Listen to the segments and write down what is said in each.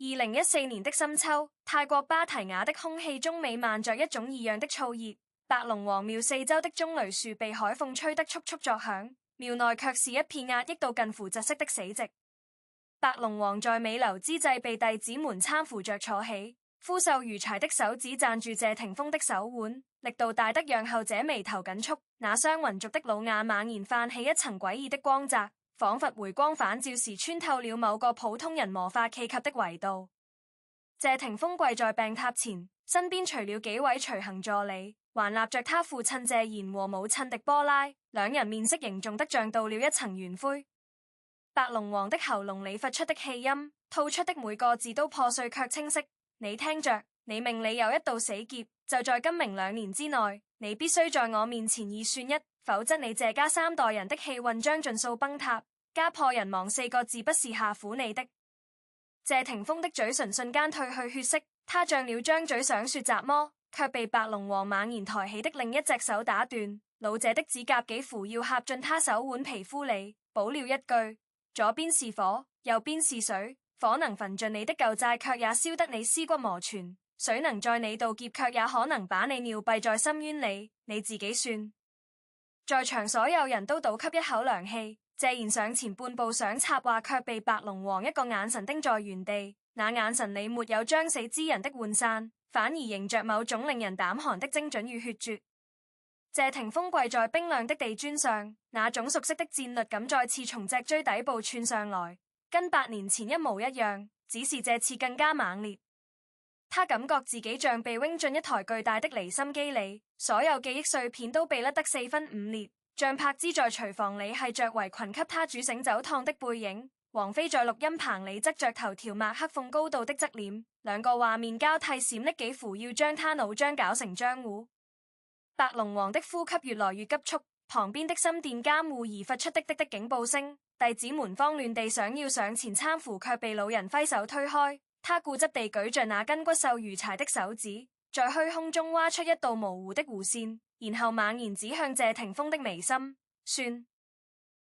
2014年的深秋，泰國芭提雅的空氣中瀰漫着一種異樣的燥熱。白龍王廟四周的棕櫚樹被海風吹得簌簌作響，廟內卻是一片壓抑到近乎窒息的死寂。白龍王在美流之際被弟子們攙扶着坐起，枯瘦如柴的手指攢住謝霆鋒的手腕，力度大得讓後者眉頭緊蹙，那雙渾濁的老眼猛然泛起一層詭異的光澤，仿佛回光返照時穿透了某個普通人無法企及的維度。謝霆鋒跪在病榻前，身邊除了幾位隨行助理，還立着他父親謝賢和母親狄波拉，兩人面色凝重得像到了一層圓灰。白龍王的喉嚨裡發出的氣音，吐出的每個字都破碎卻清晰。你聽着，你命裡有一道死劫，就在今明2年之內，你必須在我面前二算一，否則你謝家3代人的氣運將盡數崩塌。家破人亡4個字不是嚇唬你的。謝霆鋒的嘴唇瞬間褪去血色，他張了張嘴想說雜麼，卻被白龍王猛然抬起的另一隻手打斷。老者的指甲幾乎要插進他手腕皮膚裡，補了一句：左邊是火，右邊是水，火能焚盡你的舊債，卻也燒得你屍骨磨全；水能在你渡劫，卻也可能把你尿斃在深淵裡。你自己算。在場所有人都倒吸一口涼氣。謝賢上前半步想插話，卻被白龍王一個眼神盯在原地。那眼神裡沒有將死之人的渙散，反而迎着某種令人膽寒的精準與決絕。謝霆鋒跪在冰涼的地磚上，那種熟悉的戰慄感再次從脊椎底部竄上來，跟8年前一模一樣，只是這次更加猛烈。他感覺自己像被扔進一台巨大的離心機裡，所有記憶碎片都被甩得4分5裂。像柏芝在廚房裡繫着圍裙給他煮醒酒燙的背影，王菲在錄音棚裡側着頭條麥克風高度的側臉，兩個畫面交替閃爍，幾乎要將他腦漿搞成漿糊。白龍王的呼吸越來越急促，旁邊的心電監護儀發出滴滴的警報聲，弟子們慌亂地想要上前攙扶，卻被老人揮手推開。他固執地舉着那根骨瘦如柴的手指，在虛空中挖出一道模糊的弧線，然後猛然指向謝霆鋒的眉心，算，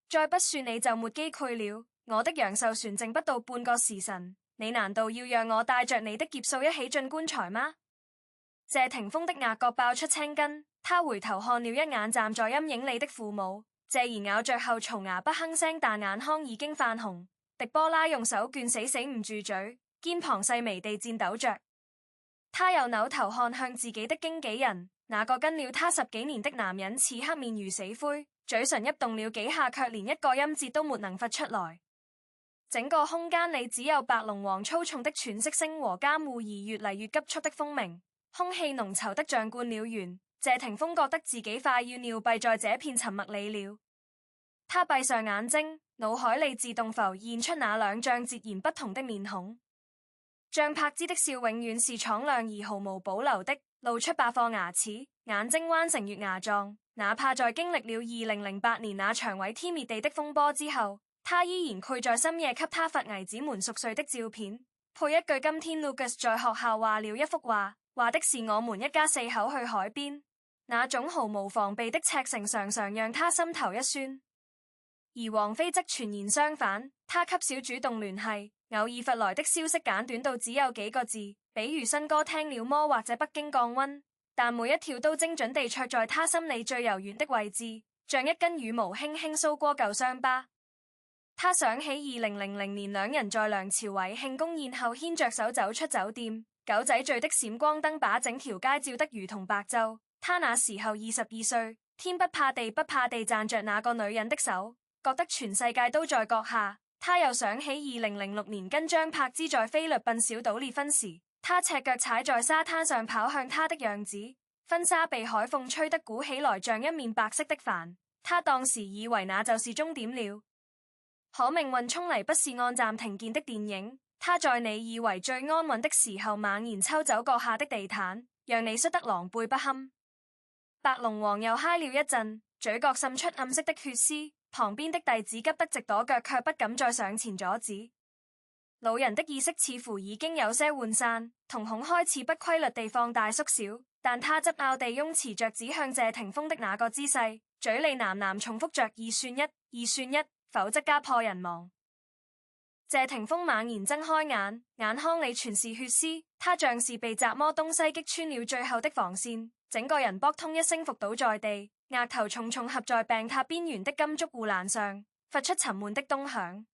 再不算你就沒機會了。我的陽壽船剩不到半個時辰，你難道要讓我帶着你的劫數一起進棺材嗎？謝霆鋒的額角爆出青筋，他回頭看了一眼站在陰影裡的父母，謝賢咬着後槽牙不吭聲，但眼眶已經泛紅。狄波拉用手絹死捂住嘴，肩膀細微地顫抖着。他又扭頭看向自己的經紀人，那個跟了他10幾年的男人此刻面如死灰，嘴唇喐動了幾下，卻連一個音節都沒能發出來。整個空間裡只有白龍王粗重的喘息聲和監護儀越嚟越急促的風鳴，空氣濃稠得像灌了鉛。謝霆鋒覺得自己快要尿斃在這片沉默裡了。他閉上眼睛，腦海裡自動浮現出那兩張截然不同的面孔。像柏芝的笑永遠是敞亮而毫無保留的，露出8顆牙齒，眼睛彎成月牙狀。哪怕在經歷了2008年那場毀天滅地的風波之後，他依然攰在深夜給他發兒子們熟睡的照片，配一句今天 Lucas 在學校畫了一幅畫，畫的是我們一家4口去海邊。那種毫無防備的赤誠常常讓他心頭一酸。而王菲則全然相反，她給小主動聯繫，偶爾發來的消息簡短到只有幾個字，比如新歌聽了麼或者北京降溫，但每一條都精準地戳在他心裡最柔軟的位置，像一根羽毛輕輕搔過舊傷疤。他想起2000年兩人在梁朝偉慶功宴後牽着手走出酒店，狗仔隊的閃光燈把整條街照得如同白晝。他那時候22歲，天不怕地不怕地攢着那個女人的手，覺得全世界都在閣下。他又想起2006年跟張柏芝在菲律賓小島結婚時，他赤腳踩在沙灘上跑向她的樣子，婚紗被海風吹得鼓起來像一面白色的帆。他當時以為那就是終點了，可命運衝嚟不是按暫停鍵的電影，他在你以為最安穩的時候猛然抽走閣下的地毯，讓你摔得狼狽不堪。白龍王又嗨了一陣，嘴角滲出暗色的血絲，旁邊的弟子急得直跺腳，卻不敢再上前阻止。老人的意識似乎已經有些渙散，瞳孔開始不規律地放大縮小，但他執拗地擁持着指向謝霆鋒的那個姿勢，嘴裡喃喃重複着2算1，2算1，否則家破人亡。謝霆鋒猛然睜開眼，眼眶裏全是血絲，他像是被摘摩東西擊穿了最後的防線，整個人撲通一聲伏倒在地，額頭重重合在病榻邊緣的金屬護欄上，發出沉悶的咚響。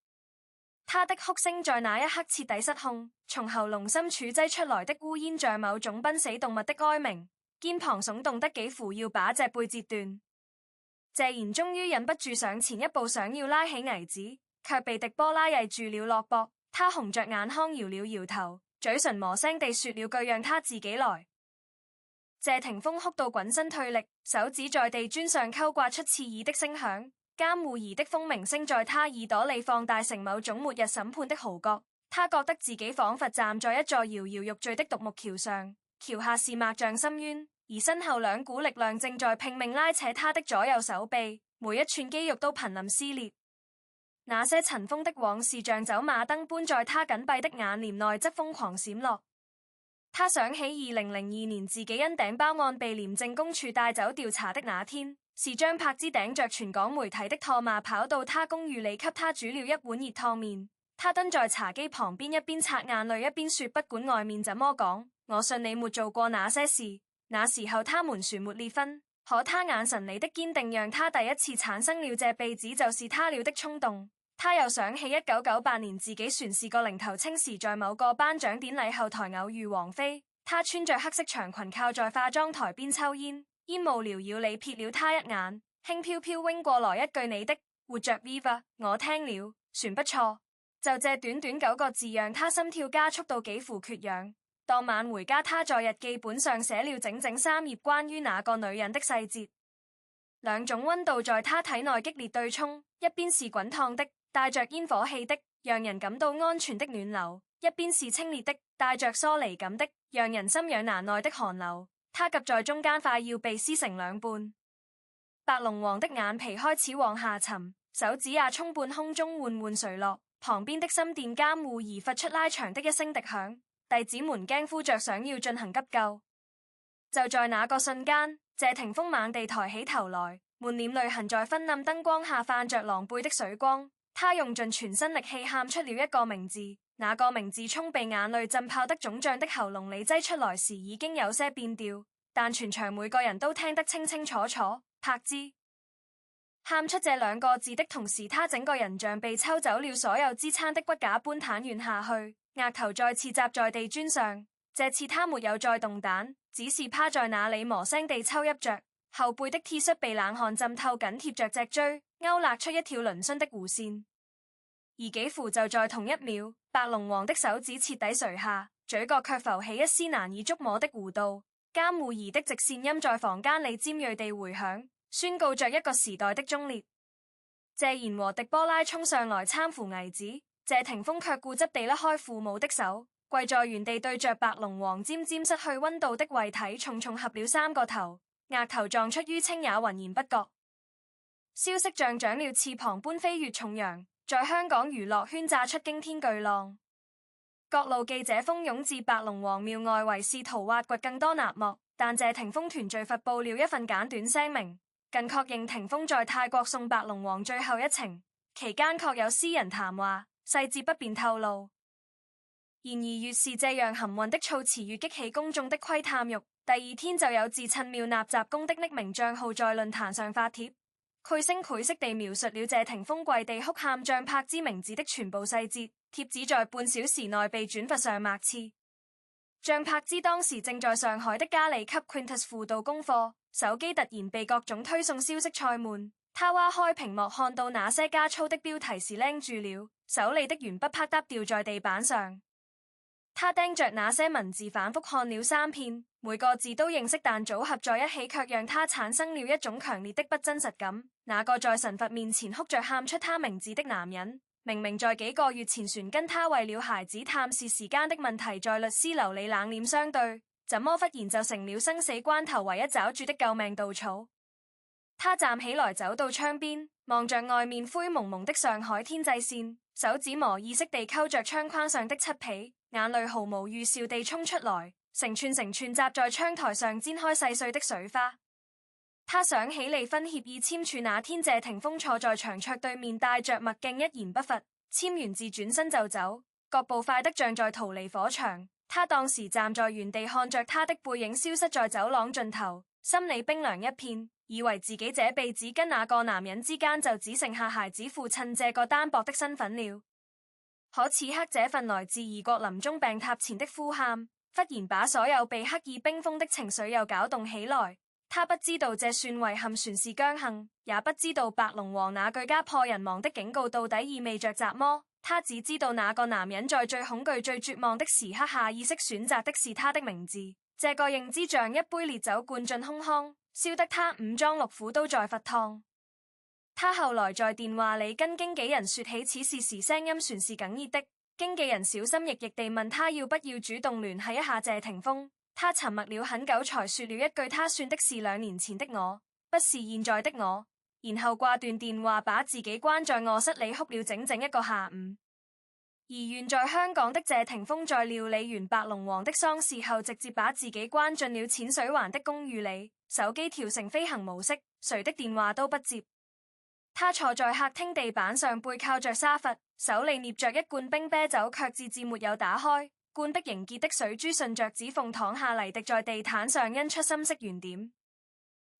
他的哭聲在那一刻徹底失控，從喉嚨深處擠出來的烏煙像某種瀕死動物的哀鳴，肩膀聳動得幾乎要把脊背折斷。謝賢終於忍不住上前一步，想要拉起危子，卻被迪波拉挾住了胳膊。他紅着眼眶搖了搖頭，嘴唇磨聲地說了句讓他自己來。謝霆鋒哭到滾身退力，手指在地磚上勾刮出刺耳的聲響。監護儀的蜂鳴聲在他耳朵裏放大成某種末日審判的號角，他覺得自己仿佛站在一座搖搖欲墜的獨木橋上，橋下是萬丈深淵，而身後兩股力量正在拼命拉扯他的左右手臂，每一寸肌肉都瀕臨撕裂。那些塵封的往事像走馬燈般在他緊閉的眼簾內則瘋狂閃落。他想起2002年自己因頂包案被廉政公署帶走調查的那天，是張柏芝頂着全港媒體的唾罵跑到他公寓裏給他煮了一碗熱燙麵。他蹲在茶几旁邊，一邊擦眼淚一邊說，不管外面怎麼講，我信你沒做過那些事。那時候他們船沒裂分，可他眼神裡的堅定讓他第一次產生了這輩子就是他了的衝動。他又想起1998年自己船是個零頭青時在某個頒獎典禮後台偶遇王菲，他穿着黑色長裙靠在化妝台邊抽煙，煙霧繚繞裡瞥了他一眼，輕飄飄วิ่過來一句你的活着 Viva， 我聽了船不錯。就這短短9個字讓他心跳加速到幾乎缺氧。當晚回家，他在日記本上寫了整整3頁關於那個女人的細節。兩種溫度在他體內激烈對沖，一邊是滾燙的帶着煙火氣的讓人感到安全的暖流，一邊是清冽的帶着疏離感的讓人心癢難耐的寒流。他夾在中間，快要被撕成兩半。白龍王的眼皮開始往下沉，手指也衝半空中緩緩垂落。旁邊的心電監護儀發出拉長的一聲笛響，弟子們驚呼着想要進行急救。就在那個瞬間，謝霆鋒猛地抬起頭來，滿臉淚痕在昏暗燈光下泛着狼狽的水光。他用盡全身力氣喊出了一個名字，那個名字從被眼淚浸泡得腫脹的喉嚨裡擠出來時已經有些變調，但全場每個人都聽得清清楚楚。柏芝。喊出這兩個字的同時，他整個人像被抽走了所有支撐的骨架般癱軟下去，額頭再次砸在地磚上。這次他沒有再動彈，只是趴在那裡磨聲地抽泣着，後背的 T 恤被冷汗浸透緊貼着脊椎，勾勒出一條嶙峋的弧線。而幾乎就在同一秒，白龍王的手指徹底垂下，嘴角卻浮起一絲難以觸摸的弧度。監護儀的直線音在房間裡尖銳地回響，宣告着一個時代的終裂。謝賢和迪波拉衝上來攙扶危子，謝霆鋒卻固執地甩開父母的手，跪在原地對着白龍王漸漸失去溫度的遺體重重合了3個頭，額頭撞出淤青也渾然不覺。消息像長了翅膀般飛越重洋，在香港娛樂圈炸出驚天巨浪，各路記者蜂擁至白龍王廟外圍試圖挖掘更多納幕，但謝霆鋒團聚佛報了一份簡短聲明，近確認霆鋒在泰國送白龍王最後一程，期間確有私人談話，細節不便透露。然而越是這樣含混的措辭，越激起公眾的窺探欲。第二天就有自稱妙納雜工的匿名賬號在論壇上發帖，繪聲繪色地描述了謝霆鋒跪地哭喊張柏芝名字的全部細節。帖子在半小時內被轉發上萬次。張柏芝當時正在上海的家裡給 Quintus 輔導功課，手機突然被各種推送消息塞滿，他挖開屏幕看到那些加粗的標題時愣住了，手裡的鉛筆啪嗒掉在地板上。他盯着那些文字反覆看了3遍，每個字都認識，但組合在一起卻讓他產生了一種強烈的不真實感。那個在神佛面前哭着喊出他名字的男人，明明在幾個月前船跟他為了孩子探視時間的問題在律師樓裡冷臉相對，怎麼忽然就成了生死關頭唯一抓住的救命稻草？他站起來走到窗邊，望着外面灰蒙蒙的上海天際線，手指無意識地摳着窗框上的漆皮，眼淚毫無預兆地衝出來，成串成串砸在窗台上，煎開細碎的水花。他想起離婚協議簽署那天，謝霆鋒坐在長桌對面，戴着墨鏡，一言不發，簽完字轉身就走，腳步快得像在逃離火場。他當時站在原地看着他的背影消失在走廊盡頭，心裏冰涼一片，以為自己這輩子跟那個男人之間就只剩下孩子父親這個單薄的身份了。可此刻這份來自異國臨終病榻前的呼喊，忽然把所有被刻意冰封的情緒又攪動起來。他不知道這算遺憾船是僥倖，也不知道白龍王那句家破人亡的警告到底意味着什麼。他只知道那個男人在最恐懼最絕望的時刻下意識選擇的是他的名字。這個認知像一杯烈酒灌進胸腔，燒得他五臟六腑都在沸燙。他後來在電話裏跟經紀人說起此事時，聲音全是哽咽的。經紀人小心翼翼地問他要不要主動聯繫一下謝霆鋒。他沉默了很久才說了一句，他算的是2年前的我，不是現在的我。然後掛斷電話，把自己關在臥室裏哭了整整一個下午。而遠在香港的謝霆鋒在料理完白龍王的喪事後，直接把自己關進了淺水灣的公寓裏，手機調成飛行模式，誰的電話都不接。他坐在客廳地板上，背靠着沙發，手裏捏着一罐冰啤酒，卻置之沒有打開。罐壁凝結的水珠順着指縫淌下嚟，滴在地毯上，印出深色圓點。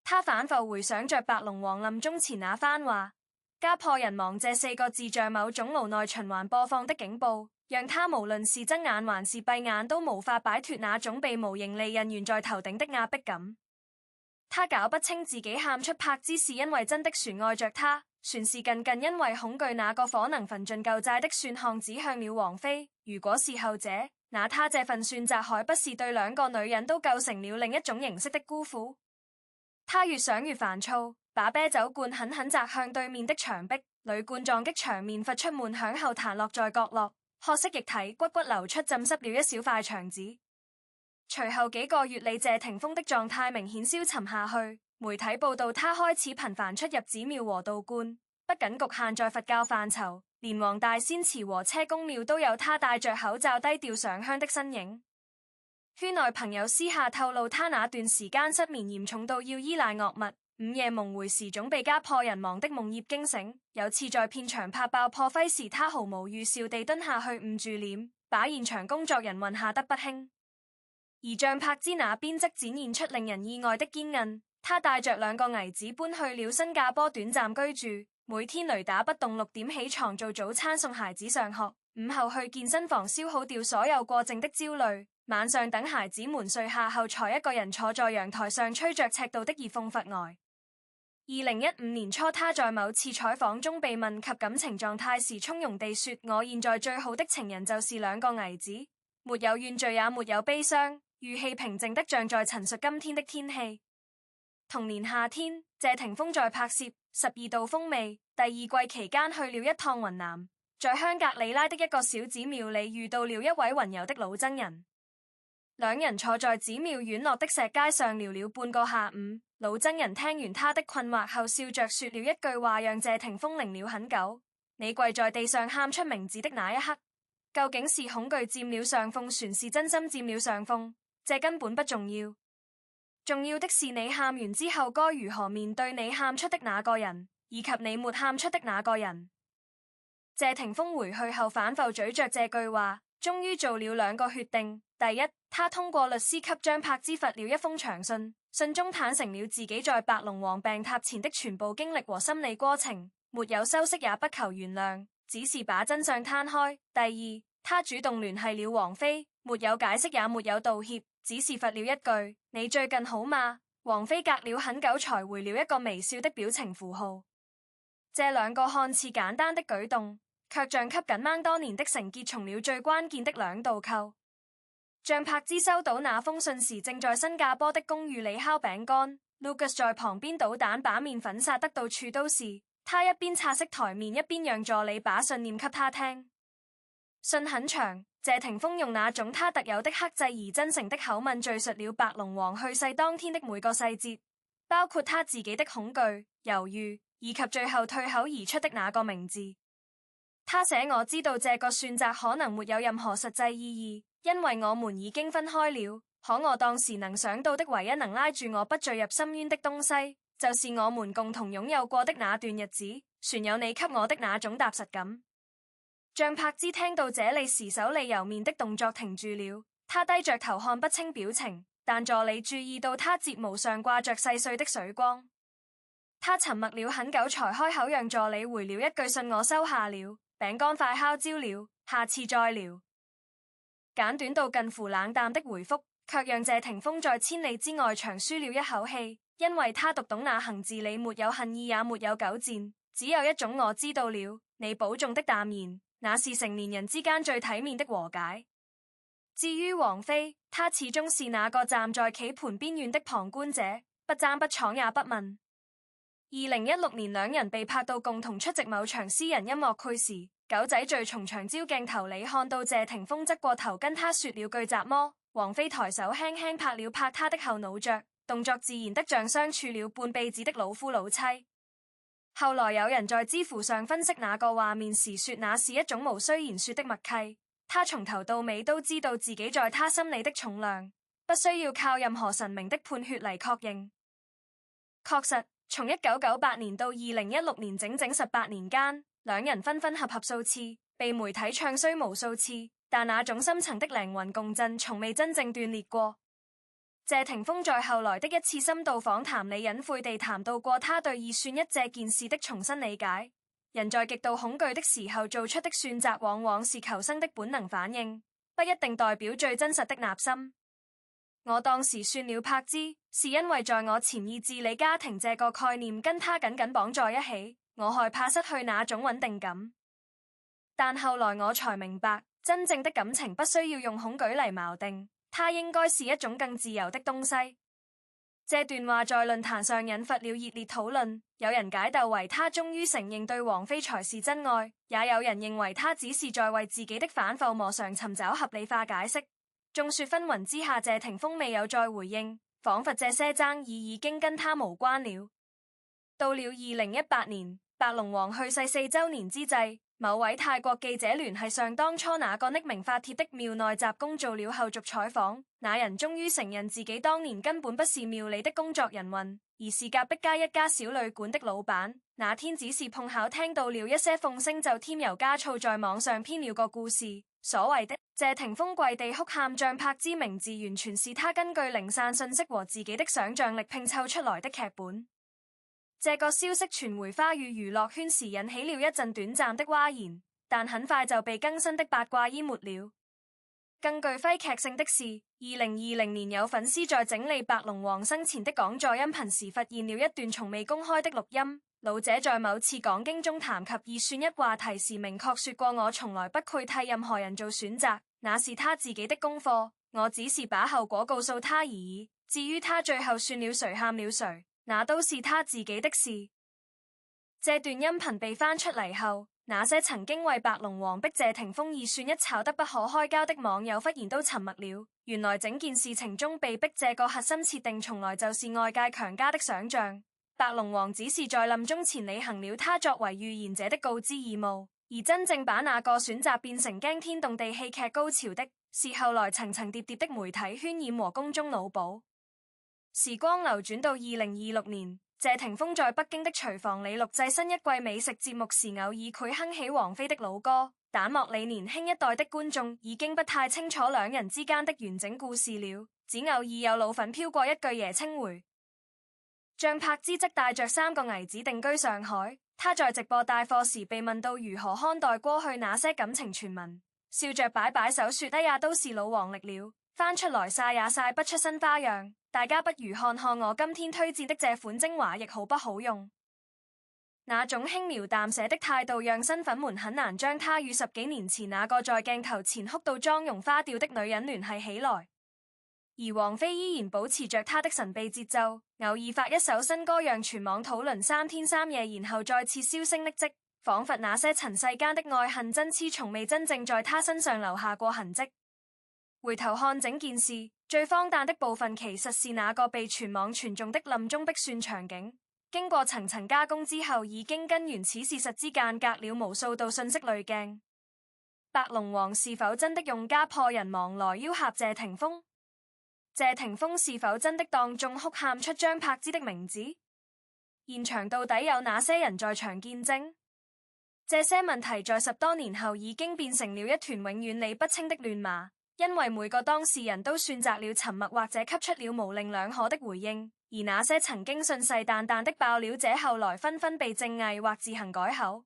他反復回想着白龍王臨終前那番話，家破人亡這4個字像某種顱內循環播放的警報，讓他無論是睜眼還是閉眼都無法擺脫那種被無形利刃懸在頭頂的壓迫感。他搞不清自己喊出柏芝是因為真的船愛着他，船是近因為恐懼那個可能焚盡舊債的算項指向了王菲。如果是後者，那他這份算賬還不是對2個女人都構成了另一種形式的辜負？他越想越煩躁，把啤酒罐狠狠砸向對面的牆壁，鋁罐撞擊牆面發出悶響後彈落在角落，褐色液體咕咕流出，浸濕了一小塊牆紙。隨後幾個月裏，謝霆鋒的狀態明顯消沉下去，媒體報道他開始頻繁出入寺廟和道觀，不僅局限在佛教範疇，連黃大仙祠和車公廟都有他戴着口罩低調上香的身影。圈內朋友私下透露，他那段時間失眠嚴重到要依賴藥物，午夜夢回時總被家破人亡的夢魘驚醒。有次在片場拍爆破揮時，他毫無預兆地蹲下去捂住臉，把現場工作人員嚇得不輕。而像柏芝那邊則展現出令人意外的堅韌，他帶着2個兒子搬去了新加坡短暫居住，每天雷打不動6點起床做早餐送孩子上學，午後去健身房消耗掉所有過剩的焦慮，晚上等孩子們睡下後才一個人坐在陽台上吹着赤道的熱風發呆。2015年初，他在某次採訪中被問及感情狀態時，從容地說：我現在最好的情人就是2個兒子，沒有怨罪也沒有悲傷，語氣平靜得像在陳述今天的天氣。同年夏天，謝霆鋒在拍攝《12道風味》第2季期間去了一趟雲南，在香格里拉的一個小寺廟裏遇到了一位雲遊的老僧人。2人坐在寺廟院落的石階上聊了半個下午，老僧人聽完他的困惑後，笑着說了一句話，讓謝霆鋒愣了很久：你跪在地上喊出名字的那一刻，究竟是恐懼佔了上風，還是真心佔了上風？這根本不重要，重要的是你喊完之後該如何面對你喊出的那個人，以及你沒喊出的那個人。謝霆鋒回去後反覆咀嚼這句話，終於做了2個決定。第一，他通過律師給張柏芝發了一封長信，信中坦誠了自己在白龍王病榻前的全部經歷和心理過程，沒有修飾也不求原諒，只是把真相攤開。第二，他主動聯繫了王菲，沒有解釋也沒有道歉，只是發了一句：你最近好嗎？王菲隔了很久才回了一個微笑的表情符號。這2個看似簡單的舉動，卻像給緊掹多年的繩結從了最關鍵的2道扣。像柏芝收到那封信時，正在新加坡的公寓裏烤餅乾 ，Lucas 在旁邊搗蛋把麵粉撒得到處都是。他一邊擦拭台面，一邊讓助理把信念給他聽。信很長，謝霆鋒用那種他特有的克制而真誠的口吻敘述了白龍王去世當天的每個細節，包括他自己的恐懼、猶豫，以及最後退口而出的那個名字。他寫：我知道這個選擇可能沒有任何實際意義，因為我們已經分開了。可我當時能想到的唯一能拉住我不墜入深淵的東西，就是我們共同擁有過的那段日子，船有你給我的那種踏實感。張柏芝聽到這裡時，手裏揉面的動作停住了，他低着頭看不清表情，但助理注意到他睫毛上掛着細碎的水光。他沉默了很久才開口讓助理回了一句：信我收下了，餅乾快烤焦了，下次再聊。簡短到近乎冷淡的回覆，卻讓謝霆鋒在千里之外長舒了一口氣，因為他讀懂那行字裏沒有恨意也沒有糾纏，只有一種我知道了，你保重的淡然，那是成年人之間最體面的和解。至於王菲，她始終是那個站在棋盤邊緣的旁觀者，不爭不闖也不問。2016年兩人被拍到共同出席某場私人音樂會時，狗仔隊從長焦鏡頭裏看到謝霆鋒側過頭跟他說了句雜麼，王菲抬手輕輕拍了拍他的後腦勺，動作自然得像相處了半輩子的老夫老妻。後來有人在知乎上分析那個畫面時說，那是一種無需言說的默契，他從頭到尾都知道自己在他心裏的重量，不需要靠任何神明的判決嚟確認。確實，從1998年到2016年整整18年間，兩人分分合合數次，被媒體唱衰無數次，但那種深層的靈魂共振從未真正斷裂過。謝霆鋒在後來的一次深度訪談裏隱晦地談到過他對二選一這件事的重新理解。人在極度恐懼的時候做出的選擇往往是求生的本能反應，不一定代表最真實的納心。我當時選了柏芝，是因為在我潛意志裏家庭這個概念跟他緊緊綁在一起，我害怕失去那種穩定感。但後來我才明白，真正的感情不需要用恐懼嚟錨定，它應該是一種更自由的東西。這段話在論壇上引發了熱烈討論，有人解讀為他終於承認對王菲才是真愛，也有人認為他只是在為自己的反覆無常尋找合理化解釋。眾說紛紜之下，謝霆鋒未有再回應，仿佛這些爭議已經跟他無關了。到了2018年，白龍王去世4週年之際，某位泰國記者聯繫上當初那個匿名發帖的廟內雜工做了後續採訪，那人終於承認自己當年根本不是廟裏的工作人員，而是隔壁街一家小旅館的老闆。那天只是碰巧聽到了一些風聲，就添油加醋在網上編了個故事。所謂的謝霆鋒跪地哭喊張柏芝名字，完全是他根據零散信息和自己的想象力拼湊出來的劇本。這個消息傳回華語娛樂圈時，引起了一陣短暫的譁然，但很快就被更新的八卦淹沒了。更具揮劇性的是，2020年有粉絲在整理白龍王生前的講座音頻時，發現了一段從未公開的錄音。老者在某次講經中談及二選一話題時，明確說過：我從來不會替任何人做選擇，那是他自己的功課，我只是把後果告訴他而已。至於他最後選了誰喊了誰，那都是他自己的事。這段音頻被翻出嚟後，那些曾經為白龍王逼謝霆鋒二選一吵得不可開交的網友忽然都沉默了。原來整件事情中被逼這個核心設定，從來就是外界強加的想象。白龍王只是在臨終前履行了他作為預言者的告知義務，而真正把那個選擇變成驚天動地戲劇高潮的，是後來層層疊疊的媒體渲染和宮中腦補。時光流轉到2026年，謝霆鋒在北京的廚房裏錄製新一季美食節目時，偶爾佢哼起王菲的老歌，彈幕裏年輕一代的觀眾已經不太清楚兩人之間的完整故事了，只偶爾有老粉飄過一句爺青回。張柏芝則帶着3個兒子定居上海。他在直播帶貨時被問到如何看待過去那些感情傳聞，笑着擺擺手說：哎呀，都是老黃歷了，翻出來曬也曬不出新花樣。大家不如看看我今天推薦的這款精華液好不好用。那種輕描淡寫的態度讓新粉們很難將他與10幾年前那個在鏡頭前哭到妝容花掉的女人聯繫起來。而王菲依然保持着她的神秘節奏，偶爾發一首新歌讓全網討論3天3夜，然後再次銷聲匿跡，仿佛那些塵世間的愛恨真癡從未真正在她身上留下過痕跡。回頭看整件事，最荒誕的部分其實是那個被全網傳頌的臨終逼算場景，經過層層加工之後，已經跟原始事實之間隔了無數道信息濾鏡。白龍王是否真的用家破人亡來要挾謝霆鋒？謝霆鋒是否真的當眾哭喊出張柏芝的名字？現場到底有哪些人在場見證？這些問題在10多年後已經變成了一團永遠理不清的亂麻，因為每個當事人都選擇了沉默或者給出了模棱兩可的回應，而那些曾經信誓旦旦的爆料者後來紛紛被證偽或自行改口。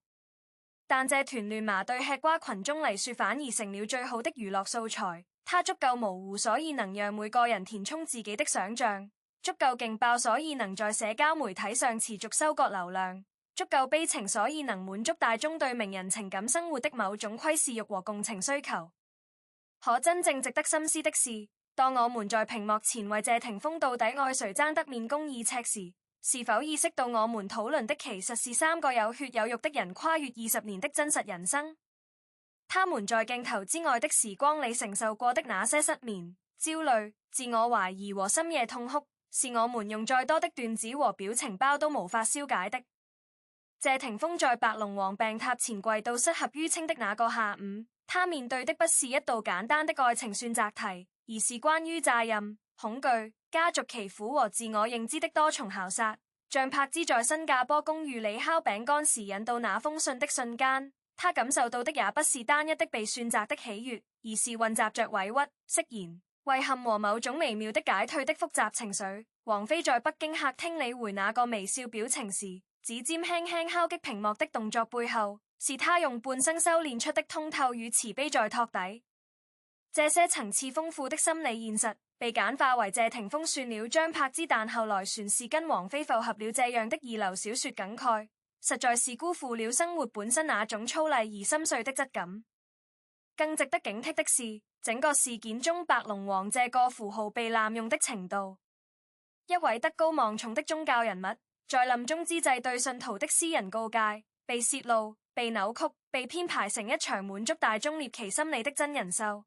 但這團亂麻對吃瓜群眾來說反而成了最好的娛樂素材，它足夠模糊，所以能讓每個人填充自己的想象；足夠勁爆，所以能在社交媒體上持續收割流量；足夠悲情，所以能滿足大眾對名人情感生活的某種窺視欲和共情需求。可真正值得深思的是，當我們在屏幕前為謝霆鋒到底愛誰爭得面紅耳赤時，是否意識到我們討論的其實是3個有血有肉的人跨越20年的真實人生？他們在鏡頭之外的時光裡承受過的那些失眠、焦慮、自我懷疑和深夜痛哭，是我們用再多的段子和表情包都無法消解的。謝霆鋒在白龍王病榻前跪到失合於清的那個下午，他面對的不是一道簡單的愛情選擇題，而是關於責任、恐懼、家族旗苦和自我認知的多重考殺。像柏芝在新加坡公寓裡烤餅乾時引到那封信的瞬間，他感受到的也不是單一的被選擇的喜悅，而是混雜着委屈、釋然、遺憾和某種微妙的解脫的複雜情緒。王菲在北京客廳裡回那個微笑表情時，指尖輕輕敲擊屏幕的動作背後，是他用半生修煉出的通透與慈悲在托底。這些層次豐富的心理現實，被簡化為謝霆鋒算了張柏芝但後來旋是跟王菲復合了這樣的二流小說梗概，實在是辜負了生活本身那種粗麗而深邃的質感。更值得警惕的是，整個事件中白龍王這個符號被濫用的程度。一位德高望重的宗教人物，在臨終之際對信徒的私人告誡，被洩露、被扭曲、被編排成一場滿足大眾獵奇心理的真人秀。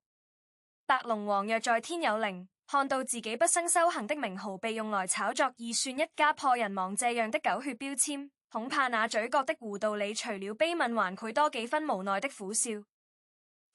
白龍王若在天有靈，看到自己畢生修行的名號被用來炒作二算一家破人亡這樣的狗血標籤，恐怕那嘴角的弧度裡除了悲憫還倍多幾分無奈的苦笑。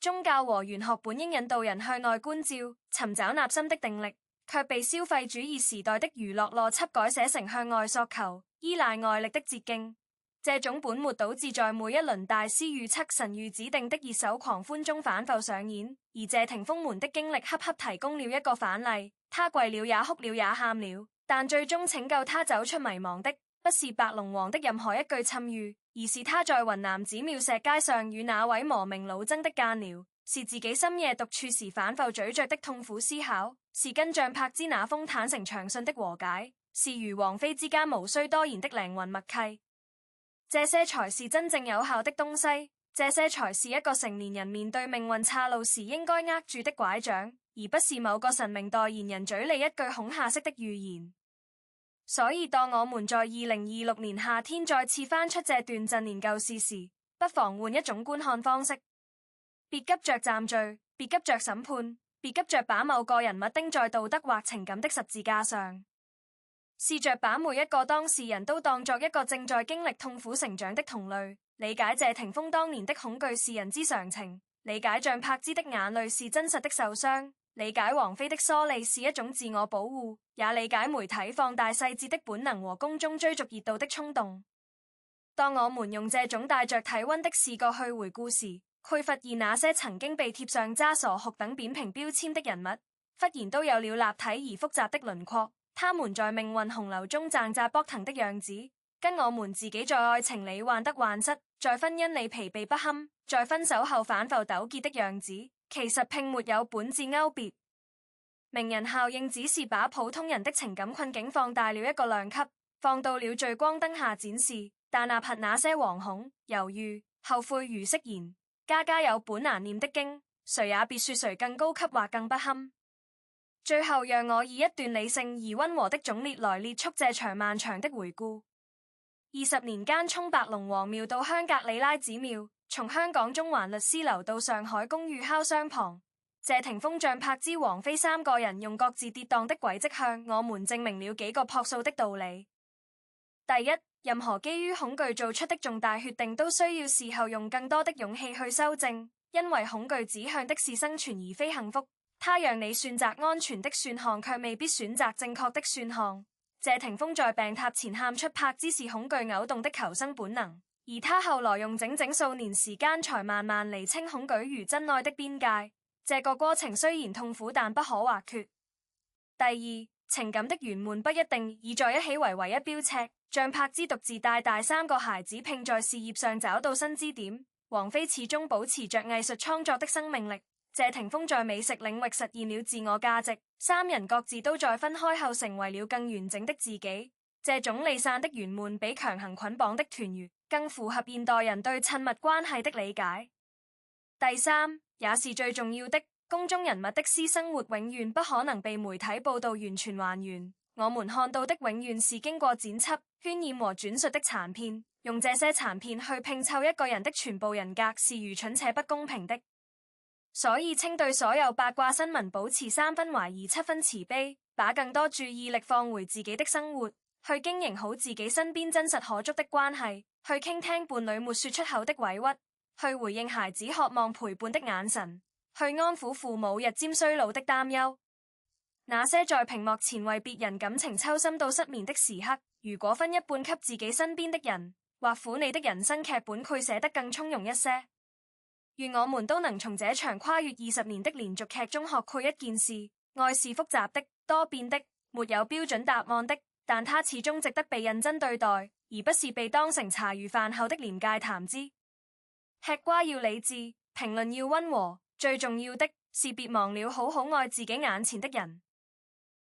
宗教和玄學本應引導人向內觀照，尋找內心的定力，卻被消費主義時代的娛樂邏輯改寫成向外索求、依賴外力的捷徑。這種本末倒置在每一輪大師預測神諭指定的熱手狂歡中反覆上演，而謝霆鋒們的經歷恰恰提供了一個反例。他跪了也哭了也喊了，但最終拯救他走出迷茫的，不是白龍王的任何一句讖語，而是他在雲南寺廟石階上與那位魔名老僧的間聊，是自己深夜獨處時反覆咀嚼的痛苦思考，是跟像柏芝那封坦誠長信的和解，是與王菲之間無需多言的靈魂默契。這些才是真正有效的東西，這些才是一個成年人面對命運岔路時應該握住的拐杖，而不是某個神明代言人嘴裡一句恐嚇式的預言。所以當我們在2026年夏天再次翻出這段陳年舊事時，不妨換一種觀看方式，別急着站罪，別急着審判，別急着把某個人物釘在道德或情感的十字架上。試着把每一個當事人都當作一個正在經歷痛苦成長的同類，理解謝霆鋒當年的恐懼是人之常情，理解像柏芝的眼淚是真實的受傷，理解王菲的疏離是一種自我保護，也理解媒體放大細節的本能和公眾追逐熱度的衝動。當我們用這種帶着體溫的視覺去回顧時，會發現那些曾經被貼上渣傻酷等扁平標籤的人物，忽然都有了立體而複雜的輪廓。他們在命運洪流中掙扎搏騰的樣子，跟我們自己在愛情裡患得患失，在婚姻裡疲憊不堪，在分手後反覆糾結的樣子，其實並沒有本質勾別。名人效應只是把普通人的情感困境放大了一個量級，放到了聚光燈下展示。但納下那些惶恐、猶豫、後悔與釋然，家家有本難念的經，誰也別說誰更高級或更不堪。最後讓我以一段理性而溫和的總列來列出這場漫長的回顧。20年間，從白龍王廟到香格里拉寺廟，從香港中環律師樓到上海公寓烤箱旁，謝霆鋒、像柏芝、王菲3個人用各自跌宕的軌跡向我們證明了幾個樸素的道理。第一，任何基於恐懼做出的重大決定都需要事後用更多的勇氣去修正，因為恐懼指向的是生存而非幸福。他讓你選擇安全的選項，卻未必選擇正確的選項。謝霆鋒在病榻前喊出柏芝是恐懼扭動的求生本能，而他後來用整整數年時間才慢慢釐清恐懼與真愛的邊界。這個過程雖然痛苦，但不可或缺。第二，情感的圓滿不一定以在一起為唯一標尺。像柏茲獨自帶大3個孩子，並在事業上找到新支點。王菲始終保持着藝術創作的生命力。謝霆鋒在美食領域實現了自我價值。三人各自都在分開後成為了更完整的自己。這種離散的圓滿比強行捆綁的團圓更符合現代人對親密關係的理解。第三，也是最重要的，公眾人物的私生活永遠不可能被媒體報道完全還原。我們看到的永遠是經過剪輯、渲染和轉述的殘片。用這些殘片去拼湊一個人的全部人格是愚蠢且不公平的。所以請對所有八卦新聞保持3分懷疑、7分慈悲，把更多注意力放回自己的生活，去經營好自己身邊真實可觸的關係，去傾聽伴侶沒說出口的委屈，去回應孩子渴望陪伴的眼神，去安撫父母日漸衰老的擔憂。那些在屏幕前為別人感情抽心到失眠的時刻，如果分一半給自己身邊的人，或許你的人生劇本會寫得更從容一些。願我們都能從這場跨越20年的連續劇中學會一件事：愛是複雜的、多變的，沒有標準答案的，但它始終值得被認真對待，而不是被當成茶餘飯後的廉價談資。吃瓜要理智，評論要溫和，最重要的是別忘了好好愛自己眼前的人。